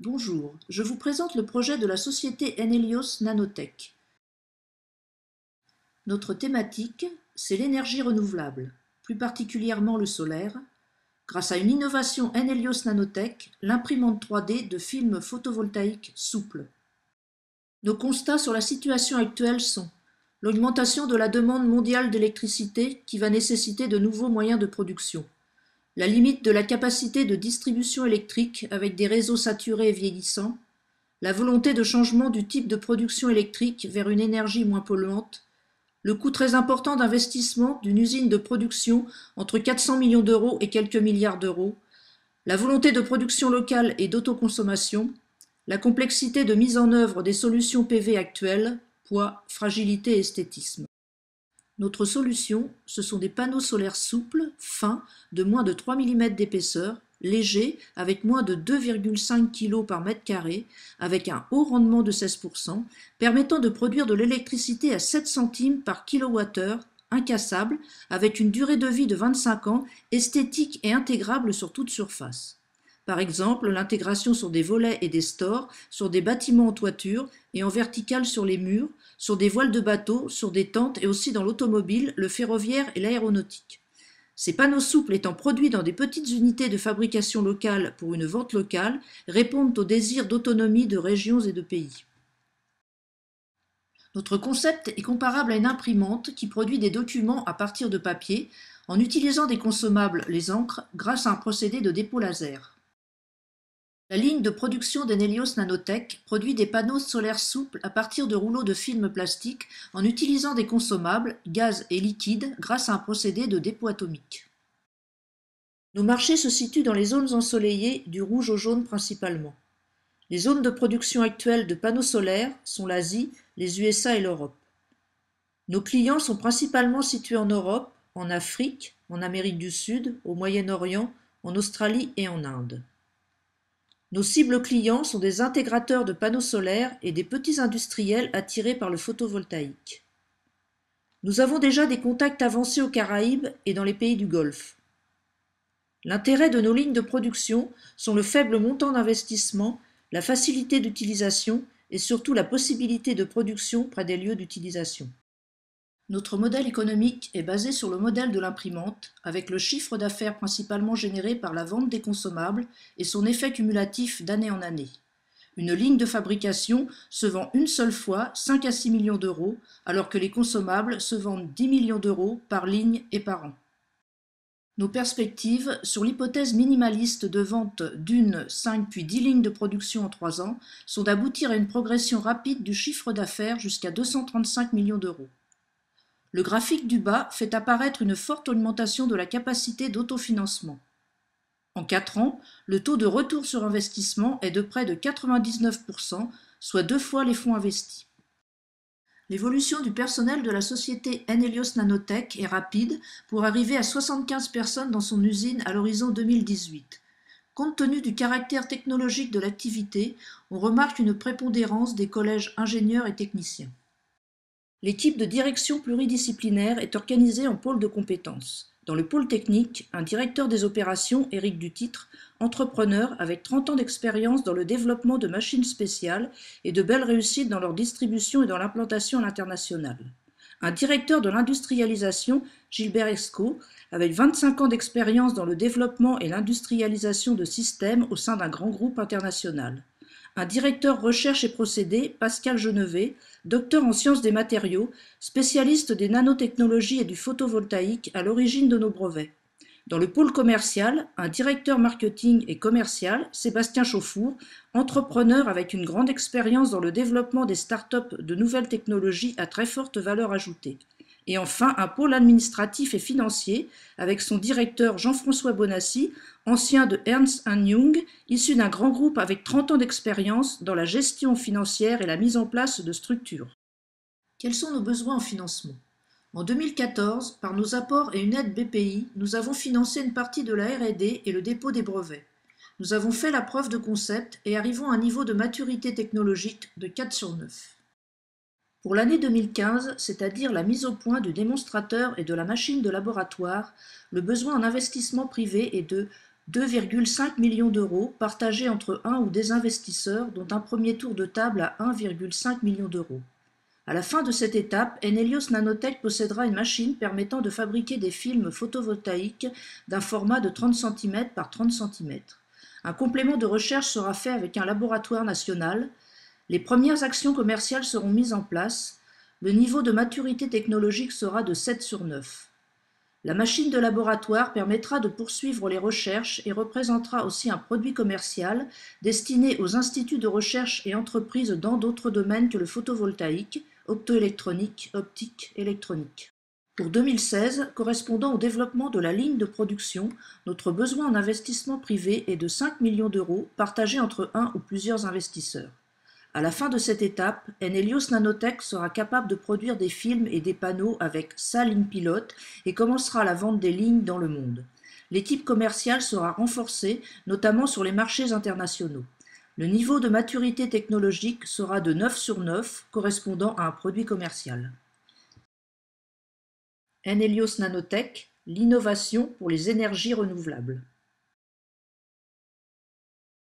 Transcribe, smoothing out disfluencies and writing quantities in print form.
Bonjour, je vous présente le projet de la société Enelios Nanotech. Notre thématique, c'est l'énergie renouvelable, plus particulièrement le solaire, grâce à une innovation Enelios Nanotech, l'imprimante 3D de films photovoltaïques souples. Nos constats sur la situation actuelle sont l'augmentation de la demande mondiale d'électricité qui va nécessiter de nouveaux moyens de production, la limite de la capacité de distribution électrique avec des réseaux saturés et vieillissants, la volonté de changement du type de production électrique vers une énergie moins polluante, le coût très important d'investissement d'une usine de production entre 400 millions d'euros et quelques milliards d'euros, la volonté de production locale et d'autoconsommation, la complexité de mise en œuvre des solutions PV actuelles, poids, fragilité et esthétisme. Notre solution, ce sont des panneaux solaires souples, fins, de moins de 3 mm d'épaisseur, légers, avec moins de 2,5 kg par mètre carré, avec un haut rendement de 16%, permettant de produire de l'électricité à 7 centimes par kWh, incassables, avec une durée de vie de 25 ans, esthétique et intégrable sur toute surface. Par exemple, l'intégration sur des volets et des stores, sur des bâtiments en toiture et en verticale sur les murs, sur des voiles de bateaux, sur des tentes et aussi dans l'automobile, le ferroviaire et l'aéronautique. Ces panneaux souples étant produits dans des petites unités de fabrication locale pour une vente locale, répondent au désir d'autonomie de régions et de pays. Notre concept est comparable à une imprimante qui produit des documents à partir de papier en utilisant des consommables, les encres, grâce à un procédé de dépôt laser. La ligne de production d'Enelios Nanotech produit des panneaux solaires souples à partir de rouleaux de film plastique en utilisant des consommables, gaz et liquide grâce à un procédé de dépôt atomique. Nos marchés se situent dans les zones ensoleillées du rouge au jaune principalement. Les zones de production actuelles de panneaux solaires sont l'Asie, les USA et l'Europe. Nos clients sont principalement situés en Europe, en Afrique, en Amérique du Sud, au Moyen-Orient, en Australie et en Inde. Nos cibles clients sont des intégrateurs de panneaux solaires et des petits industriels attirés par le photovoltaïque. Nous avons déjà des contacts avancés aux Caraïbes et dans les pays du Golfe. L'intérêt de nos lignes de production sont le faible montant d'investissement, la facilité d'utilisation et surtout la possibilité de production près des lieux d'utilisation. Notre modèle économique est basé sur le modèle de l'imprimante, avec le chiffre d'affaires principalement généré par la vente des consommables et son effet cumulatif d'année en année. Une ligne de fabrication se vend une seule fois 5 à 6 millions d'euros, alors que les consommables se vendent 10 millions d'euros par ligne et par an. Nos perspectives, sur l'hypothèse minimaliste de vente d'une, 5 puis 10 lignes de production en 3 ans, sont d'aboutir à une progression rapide du chiffre d'affaires jusqu'à 235 millions d'euros. Le graphique du bas fait apparaître une forte augmentation de la capacité d'autofinancement. En 4 ans, le taux de retour sur investissement est de près de 99%, soit 2 fois les fonds investis. L'évolution du personnel de la société Enelios Nanotech est rapide pour arriver à 75 personnes dans son usine à l'horizon 2018. Compte tenu du caractère technologique de l'activité, on remarque une prépondérance des collèges ingénieurs et techniciens. L'équipe de direction pluridisciplinaire est organisée en pôles de compétences. Dans le pôle technique, un directeur des opérations, Éric Dutitre, entrepreneur avec 30 ans d'expérience dans le développement de machines spéciales et de belles réussites dans leur distribution et dans l'implantation à l'international. Un directeur de l'industrialisation, Gilbert Escaut, avec 25 ans d'expérience dans le développement et l'industrialisation de systèmes au sein d'un grand groupe international. Un directeur recherche et procédés, Pascal Genevet, docteur en sciences des matériaux, spécialiste des nanotechnologies et du photovoltaïque à l'origine de nos brevets. Dans le pôle commercial, un directeur marketing et commercial, Sébastien Chauffour, entrepreneur avec une grande expérience dans le développement des startups de nouvelles technologies à très forte valeur ajoutée. Et enfin, un pôle administratif et financier, avec son directeur Jean-François Bonassi, ancien de Ernst & Young, issu d'un grand groupe avec 30 ans d'expérience dans la gestion financière et la mise en place de structures. Quels sont nos besoins en financement ? En 2014, par nos apports et une aide BPI, nous avons financé une partie de la R&D et le dépôt des brevets. Nous avons fait la preuve de concept et arrivons à un niveau de maturité technologique de 4 sur 9. Pour l'année 2015, c'est-à-dire la mise au point du démonstrateur et de la machine de laboratoire, le besoin en investissement privé est de 2,5 millions d'euros partagés entre un ou des investisseurs, dont un premier tour de table à 1,5 million d'euros. À la fin de cette étape, Enelios Nanotech possédera une machine permettant de fabriquer des films photovoltaïques d'un format de 30 cm par 30 cm. Un complément de recherche sera fait avec un laboratoire national. Les premières actions commerciales seront mises en place. Le niveau de maturité technologique sera de 7 sur 9. La machine de laboratoire permettra de poursuivre les recherches et représentera aussi un produit commercial destiné aux instituts de recherche et entreprises dans d'autres domaines que le photovoltaïque, optoélectronique, optique, électronique. Pour 2016, correspondant au développement de la ligne de production, notre besoin en investissement privé est de 5 millions d'euros partagés entre un ou plusieurs investisseurs. À la fin de cette étape, Enelios Nanotech sera capable de produire des films et des panneaux avec sa ligne pilote et commencera la vente des lignes dans le monde. L'équipe commerciale sera renforcée, notamment sur les marchés internationaux. Le niveau de maturité technologique sera de 9 sur 9, correspondant à un produit commercial. Enelios Nanotech, l'innovation pour les énergies renouvelables.